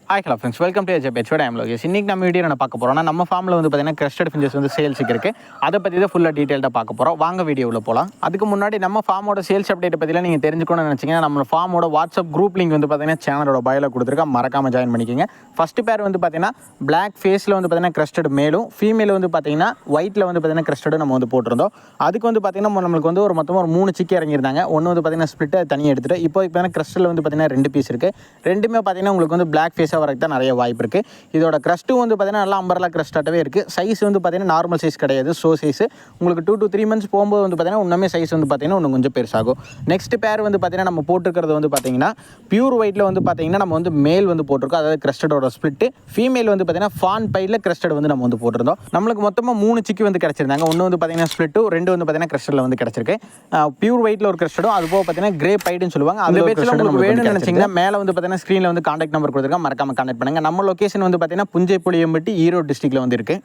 Hi hello friends, welcome to AJ pets. I'm Lokesh. இன்றைக்கி நம்ம video என்ன பார்க்க போகிறோம்னா, நம்ம ஃபார்மில் வந்து பார்த்தீங்கன்னா கிரஸ்டட் ஃபின்ச்சஸ் வந்து சேல்ஸுக்கு இருக்குது. அதை பற்றி தான் ஃபுல்லாக டீட்டெயில்டாக பார்க்க போகிறோம். வாங்க வீடியோவில் போகலாம். அதுக்கு முன்னாடி நம்ம ஃபார்மோட சேல்ஸ் அப்டேட் பற்றிலாம் நீங்கள் தெரிஞ்சுக்கணும்னு நினச்சிங்கன்னா, நம்ம ஃபார்மோட வாட்ஸ்அப் குரூப் லிங்க் வந்து பார்த்தீங்கன்னா சேனலோட பயோவில் கொடுத்துருக்கேன், மறக்காமல் ஜாயின் பண்ணிக்கோங்க. ஃபஸ்ட்டு பேர் வந்து பார்த்தீங்கன்னா பிளாக் ஃபேஸில் வந்து பார்த்தீங்கன்னா கிரஸ்டட் மேலும், ஃபீமேல் வந்து பார்த்தீங்கன்னா ஒயிட்டில் வந்து பார்த்தீங்கன்னா கிரஸ்டடும் நம்ம வந்து போட்டிருந்தோம். அதுக்கு வந்து பார்த்தீங்கன்னா நம்மளுக்கு வந்து மொத்தமாக ஒரு 3 சிக்கி இறங்கியிருந்தாங்க. ஒன்று வந்து பார்த்தீங்கன்னா ஸ்ப்ளிட்டை தனியாக எடுத்துகிட்டு இப்போ பார்த்தீங்கன்னா கிரஸ்டில் வந்து பார்த்தீங்கன்னா 2 பீஸ் இருக்குது. ரெண்டுமே பார்த்தீங்கன்னா உங்களுக்கு வந்து பிளாக் ஃபேஸாக வரக்கு தான் நிறைய வாய்ப்பு இருக்குது. இதோட கிரஸ்ட்டும் வந்து பார்த்தீங்கன்னா நல்லா அம்பர்லா கிரஸ்டாகவே இருக்குது. சைஸ் வந்து பார்த்தீங்கன்னா நார்மல் சைஸ் கிடையாது, ஷோ சைஸ். உங்களுக்கு 2 to 3 months போகும்போது வந்து பார்த்தீங்கன்னா இன்னுமே சைஸ் வந்து பார்த்தீங்கன்னா இன்னும் கொஞ்சம் பெருசாகும். நெக்ஸ்ட் பேர் வந்து பார்த்தீங்கன்னா நம்ம போட்டிருக்கிறது வந்து பார்த்தீங்கன்னா பியூர் ஒயிட்டில் வந்து பார்த்தீங்கன்னா நம்ம வந்து மேல் வந்து போட்டிருக்கோம், அதாவது கிரஸ்டடோட ஸ்பிளிட்டு. ஃபீமேல் வந்து பார்த்தீங்கன்னா ஃபான் பைடில் கிரஸ்டட் வந்து நம்ம வந்து போட்டிருந்தோம். நம்மளுக்கு மொத்தமாக 3 சிக்கி வந்து கிடச்சிருந்தாங்க. ஒன்று வந்து பார்த்தீங்கன்னா ஸ்பிளிட்டு, 2 வந்து பார்த்தீங்கன்னா கிரஸ்டடில் வந்து கிடச்சிருக்கு. பியூர் ஒயிட்டில் ஒரு கிரஸ்டடும், அது போக பார்த்தீங்கன்னா கிரே பைடுன்னு சொல்லுவாங்க. அந்த பேச்சில் உங்களுக்கு வேணும்னு நினச்சிங்கன்னா மேலே வந்து பார்த்தீங்கன்னா ஸ்க்ரீனில் வந்து கான்டாக்ட் நம்பர் கொடுத்துருக்கேன், மறக்காம கான்டாக்ட் பண்ணுங்கள். நம்ம லொகேஷன் வந்து பார்த்தீங்கன்னா புஞ்சைப்புளியம்பட்டி, ஈரோடு டிஸ்ட்ரிக்ட்டில் வந்து இருக்குது.